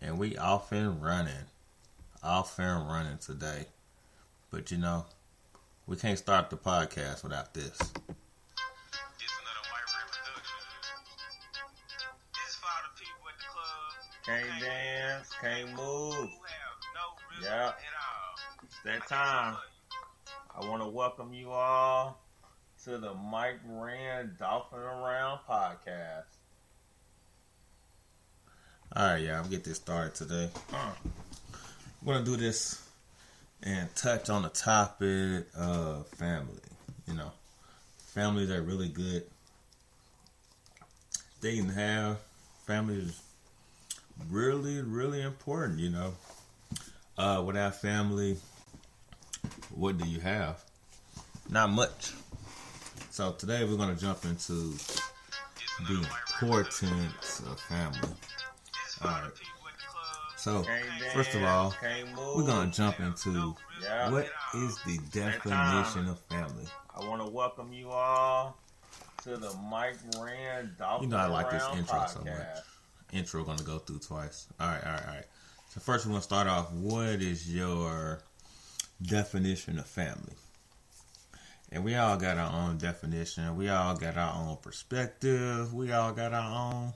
And we off and running today. But we can't start the podcast without this. It's another White Red production. This for all the people at the club. Can't dance, can't move. Who have no rhythm Yeah. at all. It's that time. I want to welcome you all to the Mike Rand Dolphin Around podcast. Alright, y'all, we'll get this started today. We're going to do this and touch on the topic of family. Families are really good. They can have families really, really important, Without family, what do you have? Not much. So today we're going to jump into the importance of family. Alright. So, first of all, we're going to jump into what is the definition of family. I want to welcome you all to the Mike Rand Dolphin I like this intro so much. Intro going to go through twice. Alright. So first we're going to start off, what is your definition of family? And we all got our own definition. We all got our own perspective. We all got our own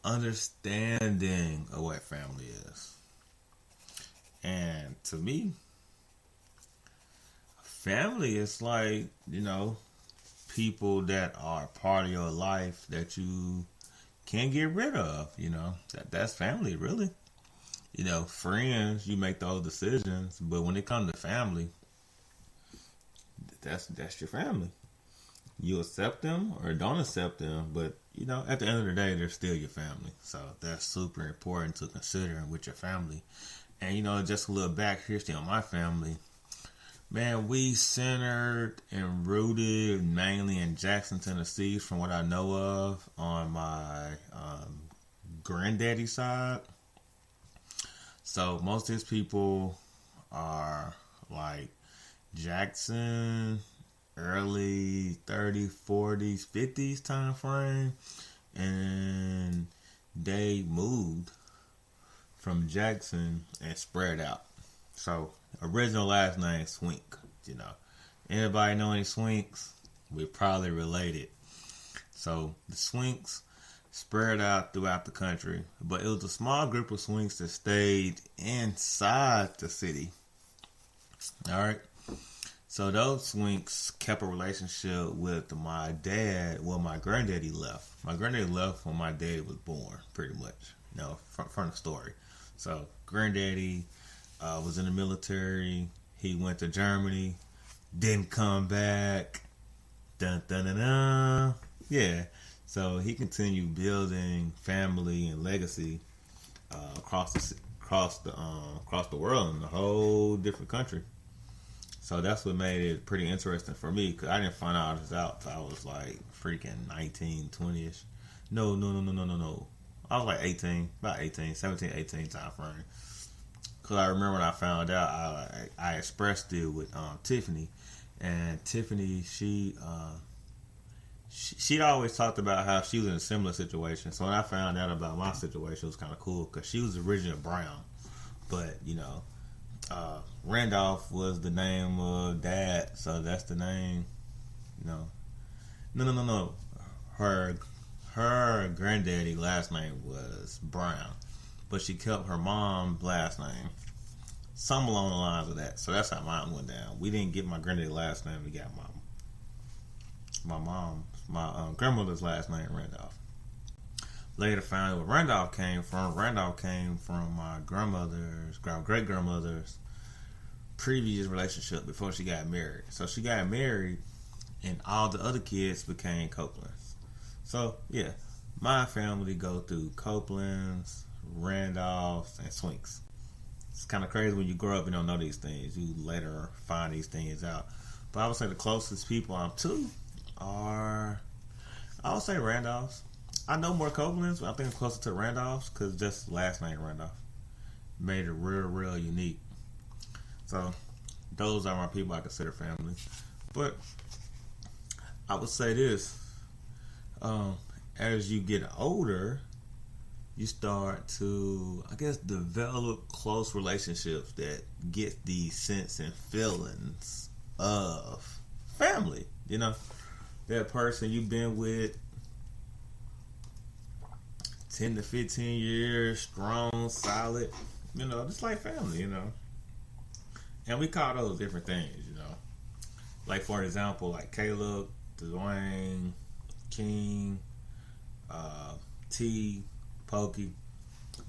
understanding of what family is. And to me, family is like, people that are part of your life that you can't get rid of, that's family, really. Friends, you make those decisions, but when it comes to family, that's your family. You accept them or don't accept them, but at the end of the day, they're still your family. So that's super important to consider with your family. And just a little back history on my family. Man, we centered and rooted mainly in Jackson, Tennessee, from what I know of, on my granddaddy side. So most of his people are like Jackson, early 30s, 40s, 50s time frame, and they moved from Jackson and spread out. So original last name Swink. Anybody know any Swinks? We probably related. So the Swinks spread out throughout the country, but it was a small group of Swinks that stayed inside the city. All right. So those Swinks kept a relationship with my dad. Well, my granddaddy left. My granddaddy left when my dad was born, pretty much. From the story. So granddaddy was in the military. He went to Germany, didn't come back. Dun dun dun dun. Yeah. So he continued building family and legacy across the world in a whole different country. So that's what made it pretty interesting for me, because I didn't find out this out until I was like freaking 19, 20-ish. No. I was like 18, about 18, 17, 18 time frame. Because I remember when I found out, I expressed it with Tiffany. And Tiffany, she'd always talked about how she was in a similar situation. So when I found out about my situation, it was kind of cool, because she was originally brown. But, Randolph was the name of dad, so that's the name. No. Her granddaddy last name was Brown, but she kept her mom's last name. Some along the lines of that. So that's how mine went down. We didn't get my granddaddy last name. We got my grandmother's last name, Randolph. Later found out where Randolph came from. Randolph came from my great grandmother's previous relationship before she got married. So she got married, and all the other kids became Copelands. So yeah, my family go through Copelands, Randolphs, and Swinks. It's kind of crazy when you grow up and don't know these things. You later find these things out. But I would say the closest people I'm to are, I would say Randolphs. I know more Copelands, but I think I'm closer to Randolphs because just last name Randolph made it real unique. So those are my people I consider family. But I would say this, as you get older, you start to, I guess, develop close relationships that get the sense and feelings of family. You know, that person you've been with 10 to 15 years, strong, solid, you know, just like family, you know. And we call those different things, you know. Like, for example, like Caleb, Dwayne, King, T, Pokey,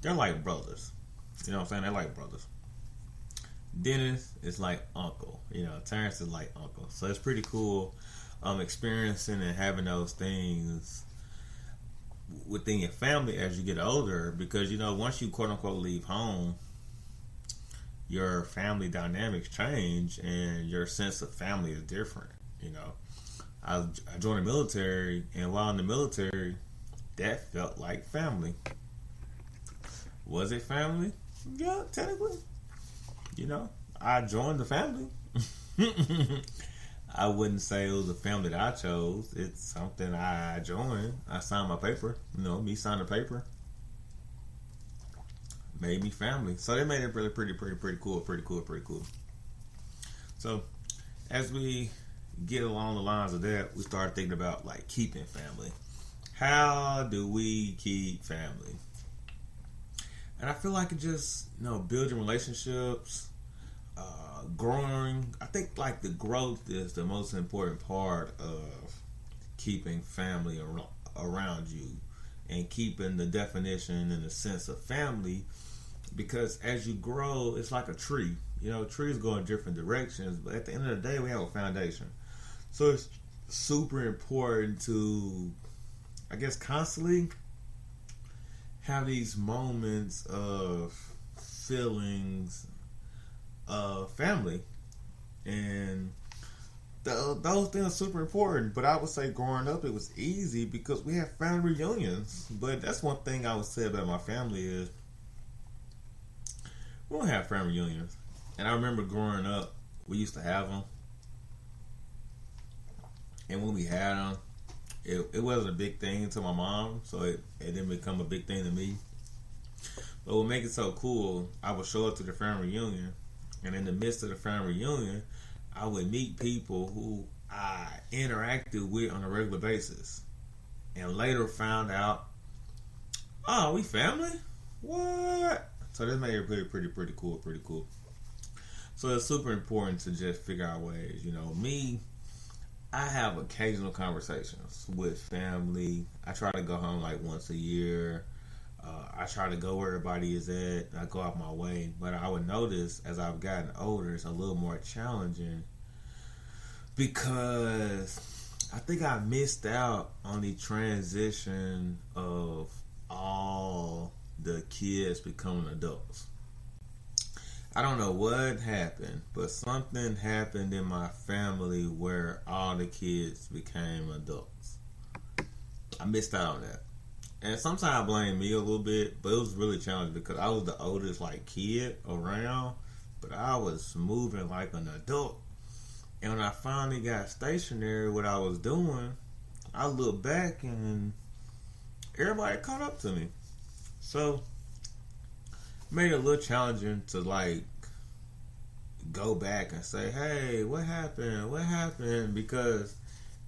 they're like brothers. You know what I'm saying? They're like brothers. Dennis is like uncle. You know, Terrence is like uncle. So it's pretty cool experiencing and having those things within your family as you get older, because, you know, once you quote unquote leave home, your family dynamics change and your sense of family is different. You know, I joined the military, and while in the military, that felt like family. Was it family? Yeah, technically. You know, I joined the family. I wouldn't say it was a family that I chose. It's something I joined. I signed my paper. You know, me signing the paper made me family. So they made it really pretty cool. So as we get along the lines of that, we start thinking about like keeping family. How do we keep family? And I feel like it just, you know, building relationships, growing. I think like the growth is the most important part of keeping family around you, and keeping the definition and the sense of family, because as you grow, it's like a tree. You know, trees go in different directions, but at the end of the day, we have a foundation. So it's super important to, I guess, constantly have these moments of feelings of family, and those things are super important. But I would say growing up, it was easy because we had family reunions. But that's one thing I would say about my family is we don't have family reunions. And I remember growing up, we used to have them, and when we had them, it wasn't a big thing to my mom, so it didn't become a big thing to me. But what made it so cool, I would show up to the family reunion, and in the midst of the family reunion, I would meet people who I interacted with on a regular basis, and later found out, oh, we family? What? So this made it pretty cool. So it's super important to just figure out ways. You know, me, I have occasional conversations with family. I try to go home like once a year. I try to go where everybody is at. I go out my way. But I would notice as I've gotten older, it's a little more challenging, because I think I missed out on the transition of all the kids becoming adults. I don't know what happened, but something happened in my family where all the kids became adults. I missed out on that. And sometimes I blame me a little bit, but it was really challenging because I was the oldest like kid around, but I was moving like an adult. And when I finally got stationary, what I was doing, I looked back and everybody caught up to me. So made it a little challenging to like go back and say, hey, what happened, because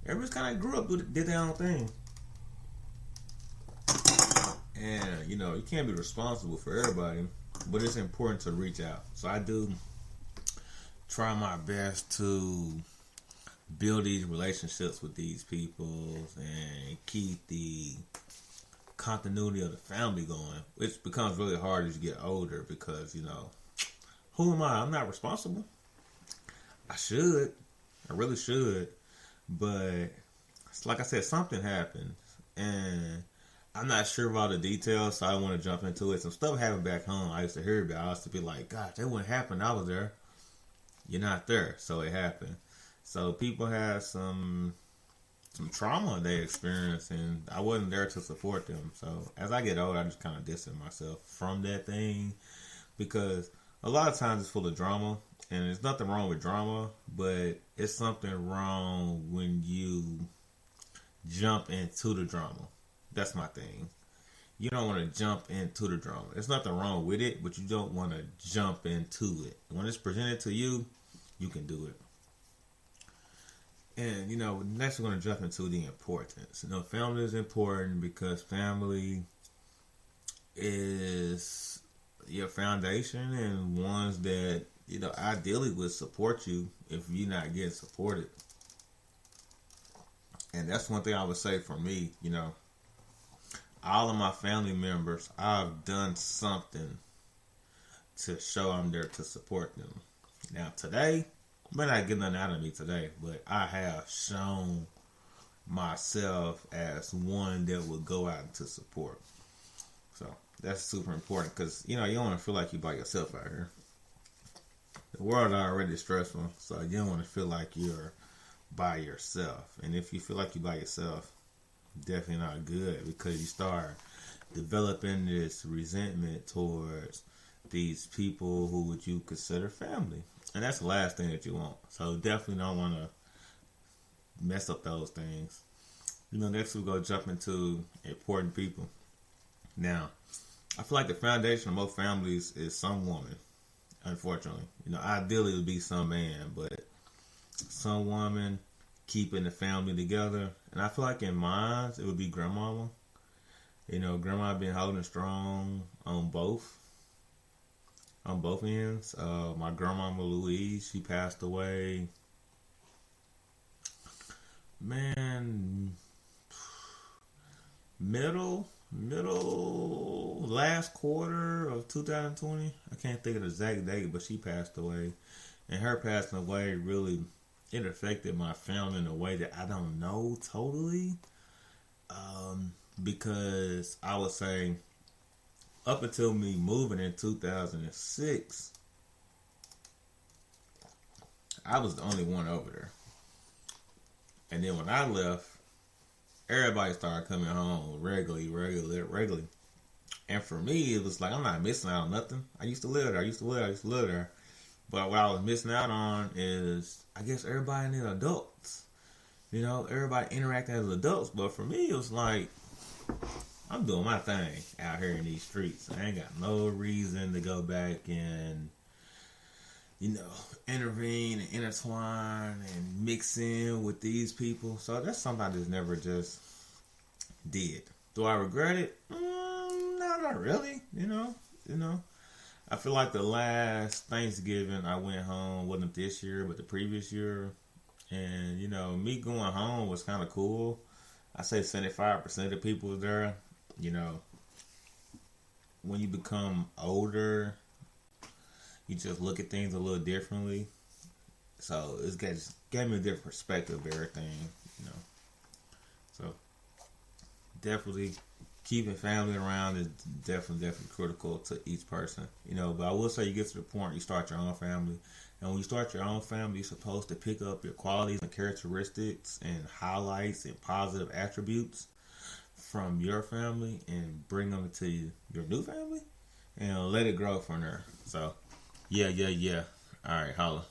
everybody's kind of grew up, did their own thing, and you know, you can't be responsible for everybody, but it's important to reach out. So I do try my best to build these relationships with these people and keep the continuity of the family going, which becomes really hard as you get older, because, you know, who am I? I'm not responsible. I really should, but like I said, something happened, and I'm not sure about the details, so I don't want to jump into it. Some stuff happened back home I used to hear about. I used to be like, gosh, that wouldn't happen. I was there. You're not there, so it happened. So people have some trauma they experience, and I wasn't there to support them. So as I get older, I just kind of distance myself from that thing, because a lot of times it's full of drama, and there's nothing wrong with drama, but it's something wrong when you jump into the drama. That's my thing. you don't want to jump into the drama. There's nothing wrong with it, but you don't want to jump into it. When it's presented to you, you can do it. And, next we're going to jump into the importance. Family is important because family is your foundation and ones that, ideally would support you if you're not getting supported. And that's one thing I would say for me, all of my family members, I've done something to show I'm there to support them. Now today, may not get nothing out of me today, but I have shown myself as one that would go out to support. So that's super important because, you don't want to feel like you're by yourself out here. The world is already stressful, so you don't want to feel like you're by yourself. And if you feel like you're by yourself, definitely not good because you start developing this resentment towards these people who would you consider family. And that's the last thing that you want. So definitely don't want to mess up those things. Next we'll go jump into important people. Now, I feel like the foundation of most families is some woman, unfortunately. Ideally it would be some man, but some woman keeping the family together. And I feel like in mine, it would be grandmama. Grandma been holding strong on both ends. My grandmama Louise, she passed away. Man, middle last quarter of 2020. I can't think of the exact date, but she passed away. And her passing away really, it affected my family in a way that I don't know totally. Because I would say up until me moving in 2006, I was the only one over there. And then when I left, everybody started coming home regularly. And for me, it was like, I'm not missing out on nothing. I used to live there. But what I was missing out on is, I guess, everybody in the adults. Everybody interacting as adults. But for me, it was like, I'm doing my thing out here in these streets. I ain't got no reason to go back and, intervene and intertwine and mix in with these people. So that's something I just never just did. Do I regret it? No, not really. I feel like the last Thanksgiving I went home wasn't this year, but the previous year. And, me going home was kind of cool. I say 75% of the people was there. When you become older, you just look at things a little differently. So it gave me a different perspective of everything, So definitely keeping family around is definitely critical to each person, But I will say you get to the point you start your own family. And when you start your own family, you're supposed to pick up your qualities and characteristics and highlights and positive attributes from your family and bring them to your new family and let it grow from there. So, yeah. All right, holla.